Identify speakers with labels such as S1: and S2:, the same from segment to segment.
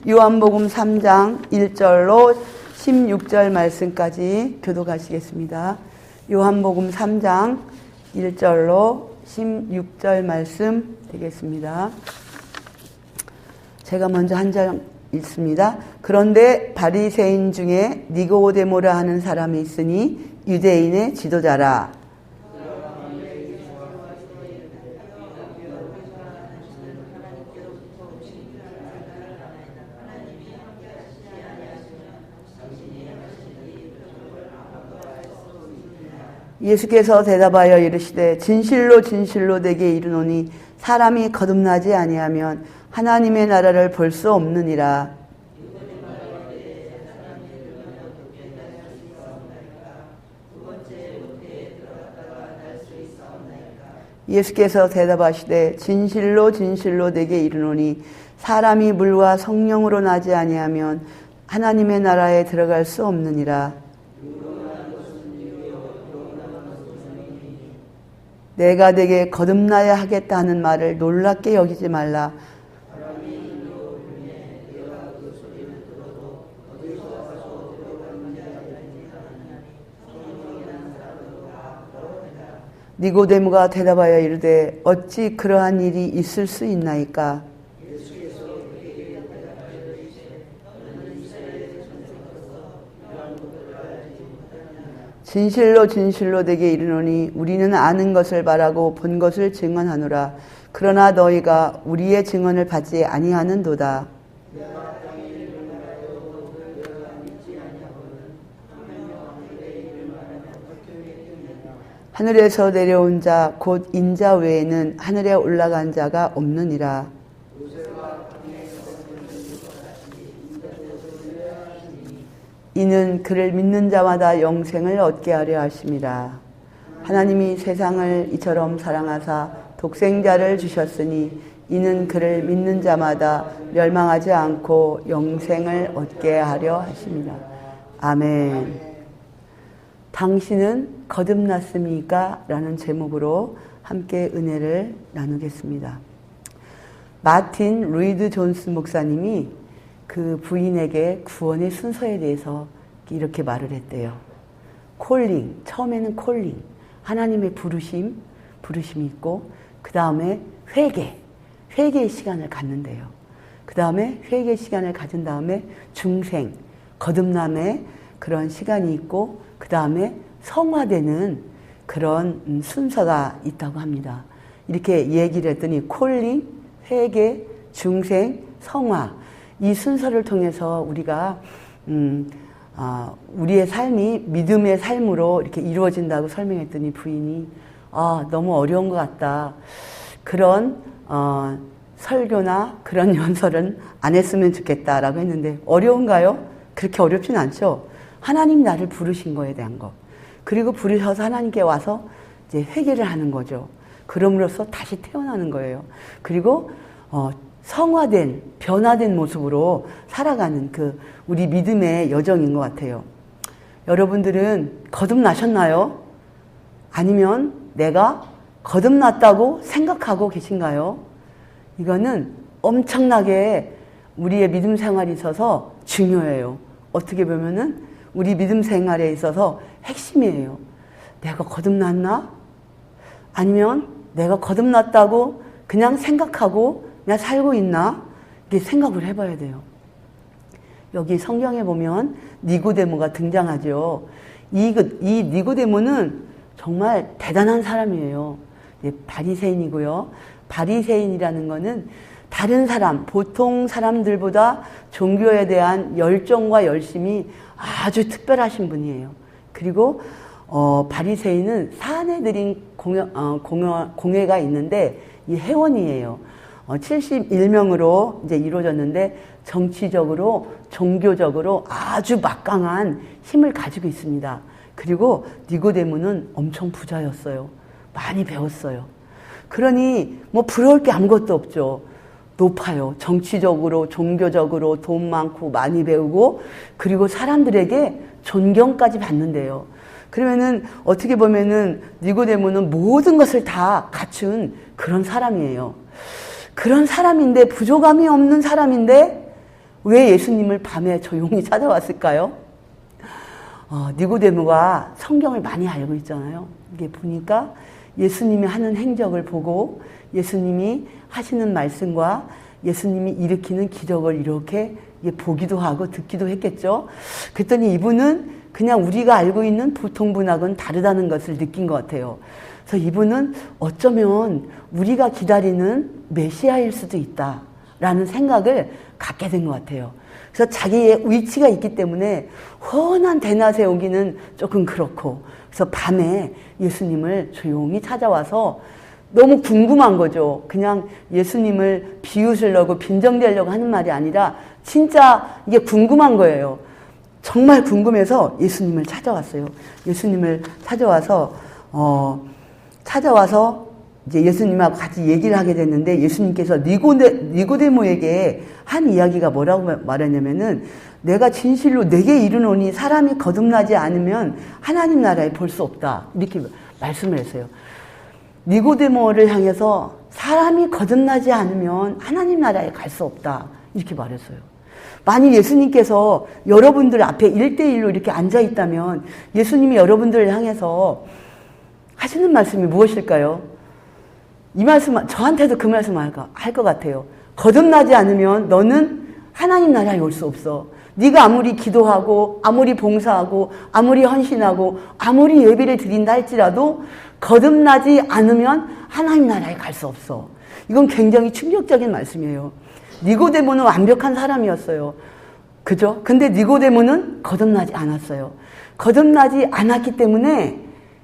S1: 요한복음 3장 1절로 16절 말씀까지 교독하시겠습니다. 요한복음 3장 1절로 16절 말씀 되겠습니다. 제가 먼저 한 절 읽습니다. 그런데 바리새인 중에 니고데모라 하는 사람이 있으니 유대인의 지도자라. 예수께서 대답하여 이르시되 진실로 진실로 내게 이르노니 사람이 거듭나지 아니하면 하나님의 나라를 볼 수 없느니라. 예수께서 대답하시되 진실로 진실로 내게 이르노니 사람이 물과 성령으로 나지 아니하면 하나님의 나라에 들어갈 수 없느니라. 내가 내게 거듭나야 하겠다 하는 말을 놀랍게 여기지 말라. 니고데모가 대답하여 이르되 어찌 그러한 일이 있을 수 있나이까? 진실로 진실로 내게 이르노니 우리는 아는 것을 말하고 본 것을 증언하노라. 그러나 너희가 우리의 증언을 받지 아니하는도다. 하늘에서 내려온 자 곧 인자 외에는 하늘에 올라간 자가 없느니라. 이는 그를 믿는 자마다 영생을 얻게 하려 하심이라. 하나님이 세상을 이처럼 사랑하사 독생자를 주셨으니 이는 그를 믿는 자마다 멸망하지 않고 영생을 얻게 하려 하심이라. 아멘. 당신은 거듭났습니까? 라는 제목으로 함께 은혜를 나누겠습니다. 마틴 루이드 존스 목사님이 그 부인에게 구원의 순서에 대해서 이렇게 말을 했대요. 콜링, 처음에는 콜링, 하나님의 부르심이 있고 그 다음에 회개의 시간을 갖는데요. 그 다음에 회개의 시간을 가진 다음에 중생, 거듭남의 그런 시간이 있고 그 다음에 성화되는 그런 순서가 있다고 합니다. 이렇게 얘기를 했더니 콜링, 회개, 중생, 성화 이 순서를 통해서 우리가 우리의 삶이 믿음의 삶으로 이렇게 이루어진다고 설명했더니 부인이 너무 어려운 것 같다. 그런 설교나 그런 연설은 안 했으면 좋겠다라고 했는데 어려운가요? 그렇게 어렵진 않죠. 하나님 나를 부르신 거에 대한 거. 그리고 부르셔서 하나님께 와서 이제 회개를 하는 거죠. 그럼으로써 다시 태어나는 거예요. 그리고 성화된, 변화된 모습으로 살아가는 그 우리 믿음의 여정인 것 같아요. 여러분들은 거듭나셨나요? 아니면 내가 거듭났다고 생각하고 계신가요? 이거는 엄청나게 우리의 믿음 생활에 있어서 중요해요. 어떻게 보면은 우리 믿음 생활에 있어서 핵심이에요. 내가 거듭났나? 아니면 내가 거듭났다고 그냥 생각하고 그냥 살고 있나? 이렇게 생각을 해봐야 돼요. 여기 성경에 보면 니고데모가 등장하죠. 이 니고데모는 정말 대단한 사람이에요. 바리새인이고요. 바리새인이라는 거는 다른 사람, 보통 사람들보다 종교에 대한 열정과 열심이 아주 특별하신 분이에요. 그리고 바리새인은 사내들인 공회가 있는데 이 회원이에요. 71명으로 이제 이루어졌는데 정치적으로, 종교적으로 아주 막강한 힘을 가지고 있습니다. 그리고 니고데모는 엄청 부자였어요. 많이 배웠어요. 그러니 뭐 부러울 게 아무것도 없죠. 높아요. 정치적으로, 종교적으로 돈 많고 많이 배우고 그리고 사람들에게 존경까지 받는데요. 그러면은 어떻게 보면은 니고데모는 모든 것을 다 갖춘 그런 사람이에요. 그런 사람인데 부족함이 없는 사람인데 왜 예수님을 밤에 조용히 찾아왔을까요? 니고데모가 성경을 많이 알고 있잖아요. 이게 보니까 예수님이 하는 행적을 보고 예수님이 하시는 말씀과 예수님이 일으키는 기적을 이렇게 보기도 하고 듣기도 했겠죠. 그랬더니 이분은 그냥 우리가 알고 있는 보통 분하고는 다르다는 것을 느낀 것 같아요. 그래서 이분은 어쩌면 우리가 기다리는 메시아일 수도 있다라는 생각을 갖게 된 것 같아요. 그래서 자기의 위치가 있기 때문에 훤한 대낮 세우기는 조금 그렇고, 그래서 밤에 예수님을 조용히 찾아와서 너무 궁금한 거죠. 그냥 예수님을 비웃으려고 빈정대려고 하는 말이 아니라 진짜 이게 궁금한 거예요. 정말 궁금해서 예수님을 찾아왔어요. 예수님을 찾아와서 이제 예수님하고 같이 얘기를 하게 됐는데, 예수님께서 니고데모에게 한 이야기가 뭐라고 말했냐면은, 내가 진실로 내게 이르노니 사람이 거듭나지 않으면 하나님 나라에 볼 수 없다, 이렇게 말씀을 했어요. 니고데모를 향해서 사람이 거듭나지 않으면 하나님 나라에 갈 수 없다, 이렇게 말했어요. 만약 예수님께서 여러분들 앞에 1대1로 이렇게 앉아 있다면 예수님이 여러분들을 향해서 하시는 말씀이 무엇일까요? 이 말씀, 저한테도 그 말씀 할 것 같아요. 거듭나지 않으면 너는 하나님 나라에 올 수 없어. 네가 아무리 기도하고 아무리 봉사하고 아무리 헌신하고 아무리 예배를 드린다 할지라도 거듭나지 않으면 하나님 나라에 갈 수 없어. 이건 굉장히 충격적인 말씀이에요. 니고데모는 완벽한 사람이었어요. 그죠? 근데 니고데모는 거듭나지 않았어요. 거듭나지 않았기 때문에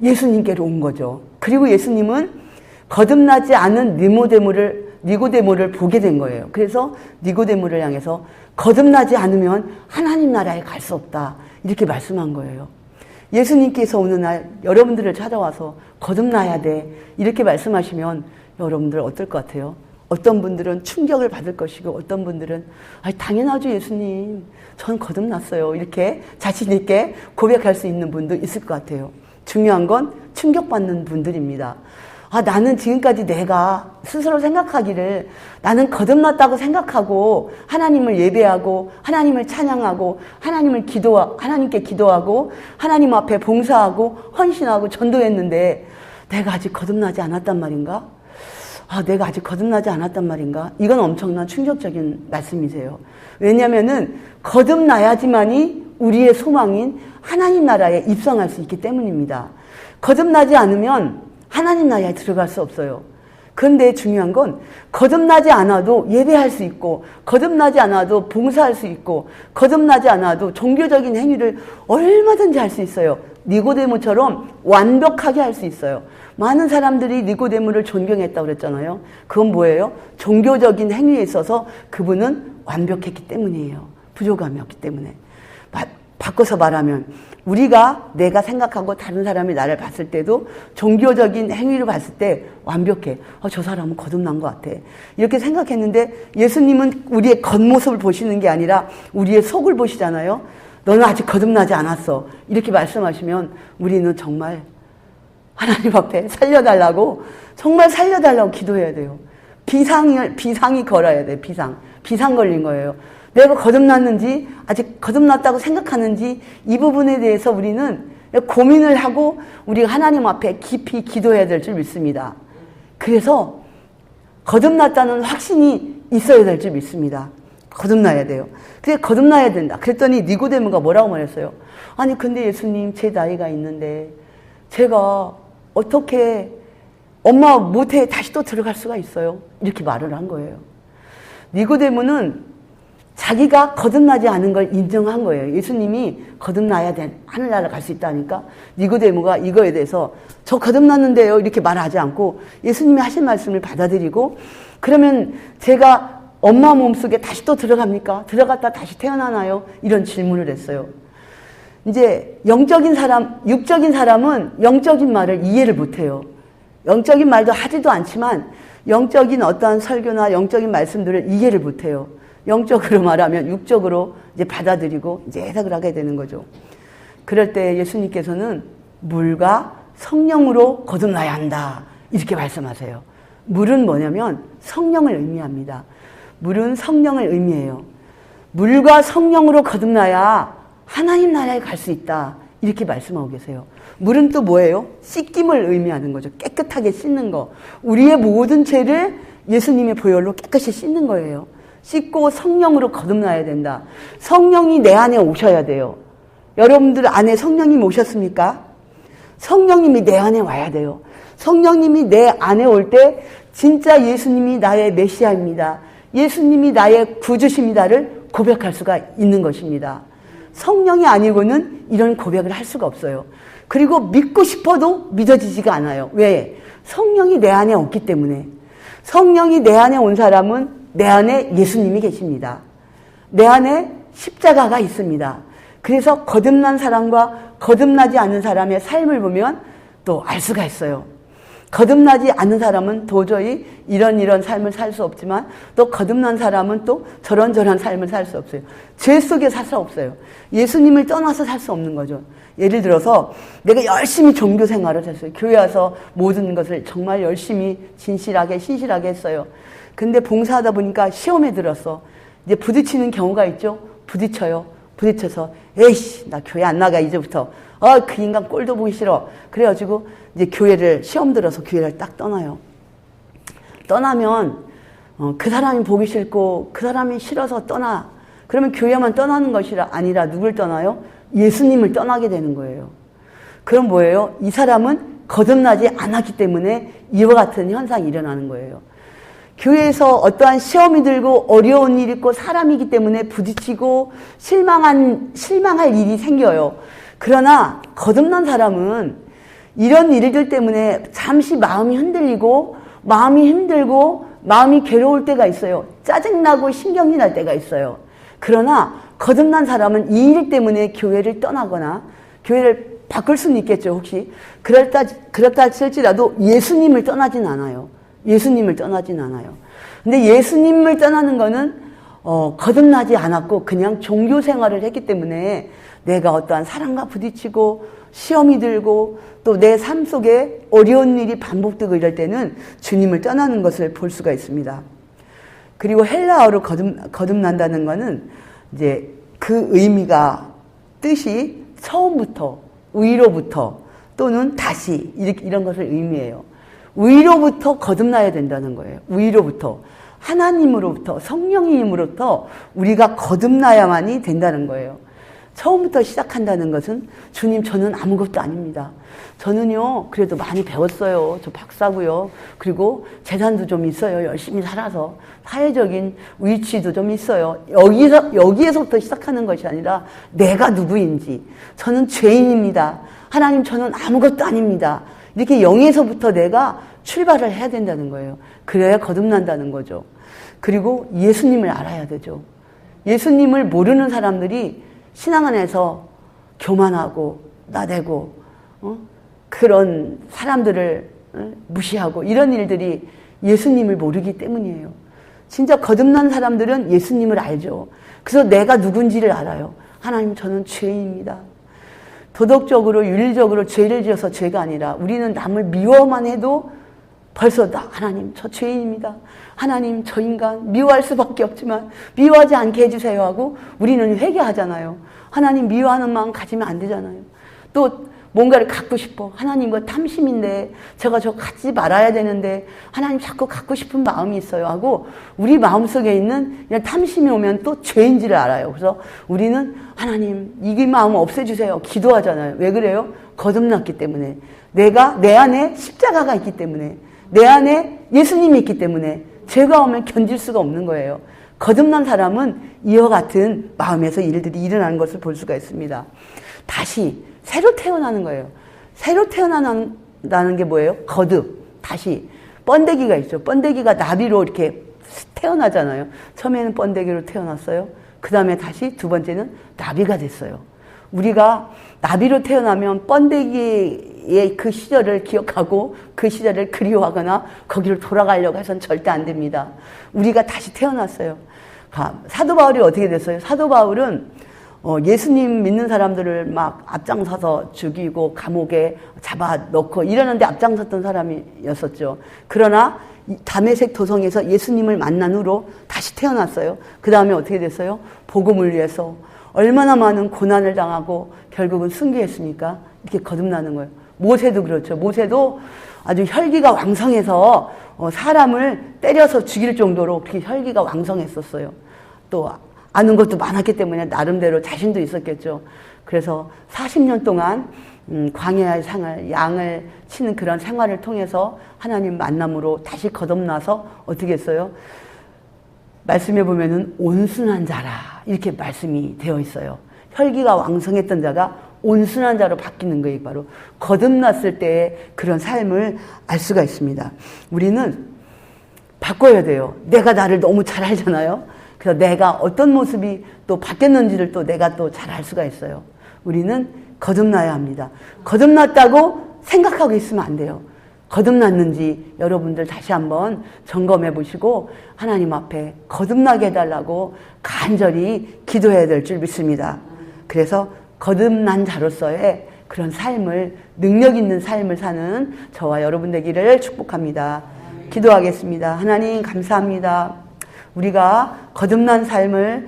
S1: 예수님께로 온 거죠. 그리고 예수님은 거듭나지 않은 니고데모를 보게 된 거예요. 그래서 니고데모를 향해서 거듭나지 않으면 하나님 나라에 갈 수 없다, 이렇게 말씀한 거예요. 예수님께서 어느 날 여러분들을 찾아와서 거듭나야 돼, 이렇게 말씀하시면 여러분들 어떨 것 같아요? 어떤 분들은 충격을 받을 것이고, 어떤 분들은 당연하죠 예수님, 전 거듭났어요, 이렇게 자신 있게 고백할 수 있는 분도 있을 것 같아요. 중요한 건 충격받는 분들입니다. 나는 지금까지 내가 스스로 생각하기를 나는 거듭났다고 생각하고 하나님을 예배하고 하나님을 찬양하고 하나님께 기도하고 하나님 앞에 봉사하고 헌신하고 전도했는데 내가 아직 거듭나지 않았단 말인가? 내가 아직 거듭나지 않았단 말인가? 이건 엄청난 충격적인 말씀이세요. 왜냐하면은 거듭나야지만이 우리의 소망인 하나님 나라에 입성할 수 있기 때문입니다. 거듭나지 않으면 하나님 나라에 들어갈 수 없어요. 그런데 중요한 건 거듭나지 않아도 예배할 수 있고, 거듭나지 않아도 봉사할 수 있고, 거듭나지 않아도 종교적인 행위를 얼마든지 할 수 있어요. 니고데모처럼 완벽하게 할 수 있어요. 많은 사람들이 니고데모를 존경했다고 그랬잖아요. 그건 뭐예요? 종교적인 행위에 있어서 그분은 완벽했기 때문이에요. 부족함이 없기 때문에. 바꿔서 말하면 내가 생각하고 다른 사람이 나를 봤을 때도 종교적인 행위를 봤을 때 완벽해. 저 사람은 거듭난 것 같아, 이렇게 생각했는데 예수님은 우리의 겉모습을 보시는 게 아니라 우리의 속을 보시잖아요. 너는 아직 거듭나지 않았어, 이렇게 말씀하시면 우리는 정말 하나님 앞에 살려달라고, 정말 살려달라고 기도해야 돼요. 비상이 걸어야 돼요. 비상 걸린 거예요. 내가 거듭났는지, 아직 거듭났다고 생각하는지, 이 부분에 대해서 우리는 고민을 하고 우리가 하나님 앞에 깊이 기도해야 될 줄 믿습니다. 그래서 거듭났다는 확신이 있어야 될 줄 믿습니다. 거듭나야 돼요. 그래, 거듭나야 된다. 그랬더니 니고데모가 뭐라고 말했어요? 근데 예수님, 제 나이가 있는데 제가 어떻게 엄마 모태에 다시 또 들어갈 수가 있어요? 이렇게 말을 한 거예요. 니고데모는 자기가 거듭나지 않은 걸 인정한 거예요. 예수님이 거듭나야 돼, 하늘나라 갈 수 있다니까. 니고데모가 이거에 대해서 저 거듭났는데요, 이렇게 말하지 않고 예수님이 하신 말씀을 받아들이고, 그러면 제가 엄마 몸속에 다시 또 들어갑니까? 들어갔다 다시 태어나나요? 이런 질문을 했어요. 이제 육적인 사람은 영적인 말을 이해를 못해요. 영적인 말도 하지도 않지만 영적인 어떠한 설교나 영적인 말씀들을 이해를 못해요. 영적으로 말하면 육적으로 이제 받아들이고 이제 해석을 하게 되는 거죠. 그럴 때 예수님께서는 물과 성령으로 거듭나야 한다, 이렇게 말씀하세요. 물은 뭐냐면 성령을 의미합니다. 물은 성령을 의미해요. 물과 성령으로 거듭나야 하나님 나라에 갈 수 있다. 이렇게 말씀하고 계세요. 물은 또 뭐예요? 씻김을 의미하는 거죠. 깨끗하게 씻는 거. 우리의 모든 죄를 예수님의 보혈로 깨끗이 씻는 거예요. 씻고 성령으로 거듭나야 된다. 성령이 내 안에 오셔야 돼요. 여러분들 안에 성령님 오셨습니까? 성령님이 내 안에 와야 돼요. 성령님이 내 안에 올 때 진짜 예수님이 나의 메시아입니다. 예수님이 나의 구주십니다를 고백할 수가 있는 것입니다. 성령이 아니고는 이런 고백을 할 수가 없어요. 그리고 믿고 싶어도 믿어지지가 않아요. 왜? 성령이 내 안에 없기 때문에. 성령이 내 안에 온 사람은 내 안에 예수님이 계십니다. 내 안에 십자가가 있습니다. 그래서 거듭난 사람과 거듭나지 않은 사람의 삶을 보면 또 알 수가 있어요. 거듭나지 않은 사람은 도저히 이런 삶을 살 수 없지만 또 거듭난 사람은 또 저런 삶을 살 수 없어요. 죄 속에 살 수 없어요. 예수님을 떠나서 살 수 없는 거죠. 예를 들어서 내가 열심히 종교 생활을 했어요. 교회 와서 모든 것을 정말 열심히 진실하게 신실하게 했어요. 근데 봉사하다 보니까 시험에 들었어. 이제 부딪히는 경우가 있죠. 부딪혀서 에이씨 나 교회 안 나가 이제부터. 그 인간 꼴도 보기 싫어. 그래가지고 이제 교회를 시험 들어서 교회를 딱 떠나요. 떠나면 그 사람이 보기 싫고 그 사람이 싫어서 떠나. 그러면 교회만 떠나는 것이 아니라 누굴 떠나요? 예수님을 떠나게 되는 거예요. 그럼 뭐예요? 이 사람은 거듭나지 않았기 때문에 이와 같은 현상이 일어나는 거예요. 교회에서 어떠한 시험이 들고 어려운 일이 있고 사람이기 때문에 부딪히고 실망할 일이 생겨요. 그러나 거듭난 사람은 이런 일들 때문에 잠시 마음이 흔들리고 마음이 힘들고 마음이 괴로울 때가 있어요. 짜증나고 신경이 날 때가 있어요. 그러나 거듭난 사람은 이 일 때문에 교회를 떠나거나 교회를 바꿀 수는 있겠죠. 혹시 그렇다 칠지라도 예수님을 떠나진 않아요. 예수님을 떠나진 않아요. 근데 예수님을 떠나는 거는 거듭나지 않았고 그냥 종교 생활을 했기 때문에 내가 어떠한 사람과 부딪히고 시험이 들고 또 내 삶 속에 어려운 일이 반복되고 이럴 때는 주님을 떠나는 것을 볼 수가 있습니다. 그리고 헬라어로 거듭난다는 거는 이제 그 의미가 뜻이 처음부터 위로부터 또는 다시 이런 것을 의미해요. 위로부터 거듭나야 된다는 거예요. 위로부터 하나님으로부터 성령님으로부터 우리가 거듭나야만이 된다는 거예요. 처음부터 시작한다는 것은 주님 저는 아무것도 아닙니다. 저는요 그래도 많이 배웠어요. 저 박사고요. 그리고 재산도 좀 있어요. 열심히 살아서 사회적인 위치도 좀 있어요. 여기에서부터 시작하는 것이 아니라 내가 누구인지 저는 죄인입니다. 하나님 저는 아무것도 아닙니다. 이렇게 영에서부터 내가 출발을 해야 된다는 거예요. 그래야 거듭난다는 거죠. 그리고 예수님을 알아야 되죠. 예수님을 모르는 사람들이 신앙 안에서 교만하고 나대고 그런 사람들을 무시하고 이런 일들이 예수님을 모르기 때문이에요. 진짜 거듭난 사람들은 예수님을 알죠. 그래서 내가 누군지를 알아요. 하나님 저는 죄인입니다. 도덕적으로 윤리적으로 죄를 지어서 죄가 아니라 우리는 남을 미워만 해도 벌써 하나님 저 죄인입니다. 하나님 저 인간 미워할 수밖에 없지만 미워하지 않게 해주세요 하고 우리는 회개하잖아요. 하나님 미워하는 마음 가지면 안 되잖아요. 또 뭔가를 갖고 싶어. 하나님 이거 탐심인데 제가 저거 갖지 말아야 되는데 하나님 자꾸 갖고 싶은 마음이 있어요 하고 우리 마음속에 있는 이런 탐심이 오면 또 죄인지를 알아요. 그래서 우리는 하나님 이 마음 없애주세요 기도하잖아요. 왜 그래요? 거듭났기 때문에 내 안에 십자가가 있기 때문에 내 안에 예수님이 있기 때문에 죄가 오면 견딜 수가 없는 거예요. 거듭난 사람은 이와 같은 마음에서 일들이 일어나는 것을 볼 수가 있습니다. 다시 새로 태어나는 거예요. 새로 태어난다는 게 뭐예요? 다시. 번데기가 있죠. 번데기가 나비로 이렇게 태어나잖아요. 처음에는 번데기로 태어났어요. 그 다음에 다시 두 번째는 나비가 됐어요. 우리가 나비로 태어나면 번데기의 그 시절을 기억하고 그 시절을 그리워하거나 거기로 돌아가려고 해서는 절대 안 됩니다. 우리가 다시 태어났어요. 사도 바울이 어떻게 됐어요? 사도 바울은 예수님 믿는 사람들을 막 앞장서서 죽이고 감옥에 잡아넣고 이러는데 앞장섰던 사람이었었죠. 그러나 다메섹 도성에서 예수님을 만난 후로 다시 태어났어요. 그 다음에 어떻게 됐어요? 복음을 위해서 얼마나 많은 고난을 당하고 결국은 순교했습니까? 이렇게 거듭나는 거예요. 모세도 그렇죠. 모세도 아주 혈기가 왕성해서 사람을 때려서 죽일 정도로 그렇게 혈기가 왕성했었어요. 또 아는 것도 많았기 때문에 나름대로 자신도 있었겠죠. 그래서 40년 동안 광야의 상을 양을 치는 그런 생활을 통해서 하나님 만남으로 다시 거듭나서 어떻게 했어요? 말씀해 보면은 온순한 자라 이렇게 말씀이 되어 있어요. 혈기가 왕성했던 자가 온순한 자로 바뀌는 거예요. 바로 거듭났을 때의 그런 삶을 알 수가 있습니다. 우리는 바꿔야 돼요. 내가 나를 너무 잘 알잖아요. 그래서 내가 어떤 모습이 또 바뀌었는지를 또 내가 또 잘 알 수가 있어요. 우리는 거듭나야 합니다. 거듭났다고 생각하고 있으면 안 돼요. 거듭났는지 여러분들 다시 한번 점검해 보시고 하나님 앞에 거듭나게 해달라고 간절히 기도해야 될 줄 믿습니다. 그래서 거듭난 자로서의 그런 삶을, 능력 있는 삶을 사는 저와 여러분 되기를 축복합니다. 기도하겠습니다. 하나님 감사합니다. 우리가 거듭난 삶을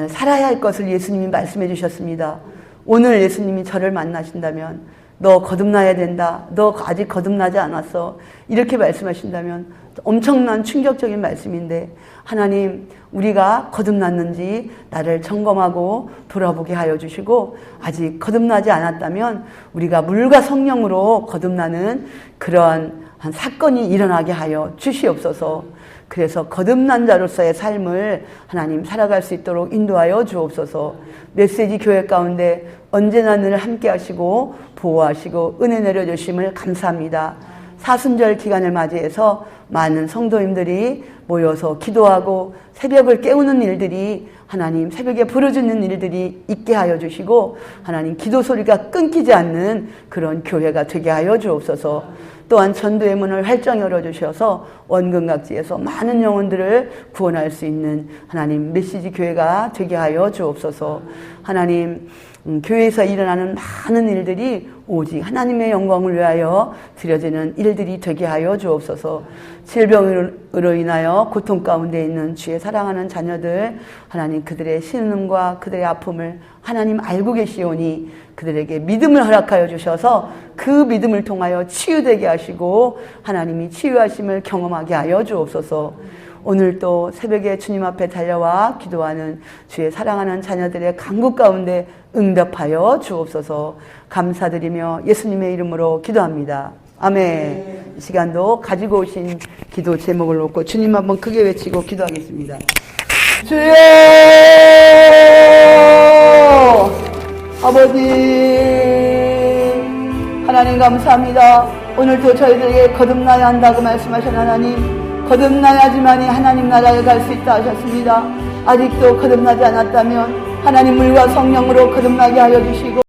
S1: 살아야 할 것을 예수님이 말씀해 주셨습니다. 오늘 예수님이 저를 만나신다면 너 거듭나야 된다. 너 아직 거듭나지 않았어. 이렇게 말씀하신다면 엄청난 충격적인 말씀인데 하나님 우리가 거듭났는지 나를 점검하고 돌아보게 하여 주시고 아직 거듭나지 않았다면 우리가 물과 성령으로 거듭나는 그러한 한 사건이 일어나게 하여 주시옵소서. 그래서 거듭난 자로서의 삶을 하나님 살아갈 수 있도록 인도하여 주옵소서. 메시지 교회 가운데 언제나 늘 함께 하시고 보호하시고 은혜 내려주심을 감사합니다. 사순절 기간을 맞이해서 많은 성도님들이 모여서 기도하고 새벽을 깨우는 일들이 하나님 새벽에 부르짖는 일들이 있게 하여 주시고 하나님 기도 소리가 끊기지 않는 그런 교회가 되게 하여 주옵소서. 또한 전도의 문을 활짝 열어주셔서 원근각지에서 많은 영혼들을 구원할 수 있는 하나님 메시지 교회가 되게 하여 주옵소서. 하나님 교회에서 일어나는 많은 일들이 오직 하나님의 영광을 위하여 드려지는 일들이 되게 하여 주옵소서. 질병으로 인하여 고통 가운데 있는 주의 사랑하는 자녀들 하나님 그들의 신음과 그들의 아픔을 하나님 알고 계시오니 그들에게 믿음을 허락하여 주셔서 그 믿음을 통하여 치유되게 하시고 하나님이 치유하심을 경험하게 하여 주옵소서. 오늘 또 새벽에 주님 앞에 달려와 기도하는 주의 사랑하는 자녀들의 간구 가운데 응답하여 주옵소서. 감사드리며 예수님의 이름으로 기도합니다. 아멘. 이 시간도 가지고 오신 기도 제목을 놓고 주님 한번 크게 외치고 기도하겠습니다. 주여 아버지 하나님 감사합니다. 오늘도 저희들에게 거듭나야 한다고 말씀하신 하나님, 거듭나야지만이 하나님 나라에 갈 수 있다 하셨습니다. 아직도 거듭나지 않았다면 하나님 물과 성령으로 거듭나게 하여 주시고